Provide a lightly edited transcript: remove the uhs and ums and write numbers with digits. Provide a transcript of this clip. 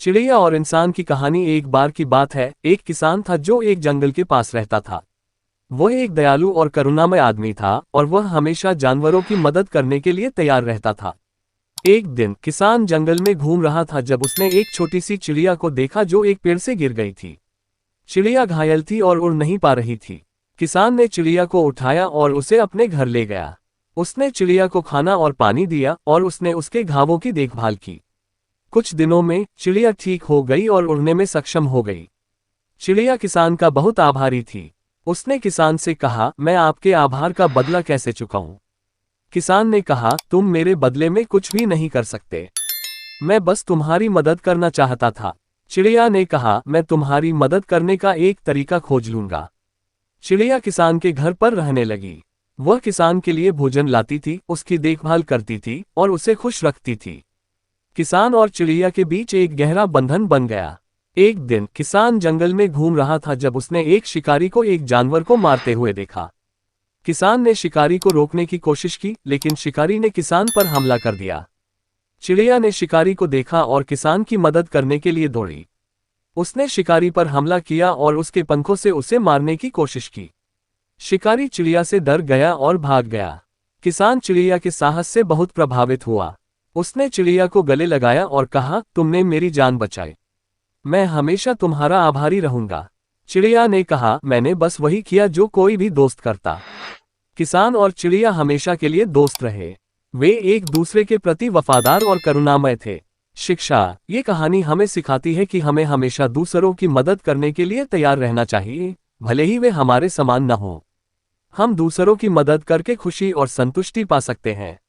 चिड़िया और इंसान की कहानी। एक बार की बात है, एक किसान था जो एक जंगल के पास रहता था। वह एक दयालु और करुणामय आदमी था और वह हमेशा जानवरों की मदद करने के लिए तैयार रहता था। एक दिन किसान जंगल में घूम रहा था जब उसने एक छोटी सी चिड़िया को देखा जो एक पेड़ से गिर गई थी। चिड़िया घायल थी और उड़ नहीं पा रही थी। किसान ने चिड़िया को उठाया और उसे अपने घर ले गया। उसने चिड़िया को खाना और पानी दिया और उसने उसके घावों की देखभाल की। कुछ दिनों में चिड़िया ठीक हो गई और उड़ने में सक्षम हो गई। चिड़िया किसान का बहुत आभारी थी। उसने किसान से कहा, मैं आपके आभार का बदला कैसे चुकाऊं? किसान ने कहा, तुम मेरे बदले में कुछ भी नहीं कर सकते। मैं बस तुम्हारी मदद करना चाहता था। चिड़िया ने कहा, मैं तुम्हारी मदद करने का एक तरीका खोज लूंगा। चिड़िया किसान के घर पर रहने लगी। वह किसान के लिए भोजन लाती थी, उसकी देखभाल करती थी और उसे खुश रखती थी। किसान और चिड़िया के बीच एक गहरा बंधन बन गया। एक दिन किसान जंगल में घूम रहा था जब उसने एक शिकारी को एक जानवर को मारते हुए देखा। किसान ने शिकारी को रोकने की कोशिश की, लेकिन शिकारी ने किसान पर हमला कर दिया। चिड़िया ने शिकारी को देखा और किसान की मदद करने के लिए दौड़ी। उसने शिकारी पर हमला किया और उसके पंखों से उसे मारने की कोशिश की। शिकारी चिड़िया से डर गया और भाग गया। किसान चिड़िया के साहस से बहुत प्रभावित हुआ। उसने चिड़िया को गले लगाया और कहा, तुमने मेरी जान बचाई। मैं हमेशा तुम्हारा आभारी रहूंगा। चिड़िया ने कहा, मैंने बस वही किया जो कोई भी दोस्त करता। किसान और चिड़िया हमेशा के लिए दोस्त रहे। वे एक दूसरे के प्रति वफादार और करुणामय थे। शिक्षा: ये कहानी हमें सिखाती है कि हमें हमेशा दूसरों की मदद करने के लिए तैयार रहना चाहिए, भले ही वे हमारे समान न हों। हम दूसरों की मदद करके खुशी और संतुष्टि पा सकते हैं।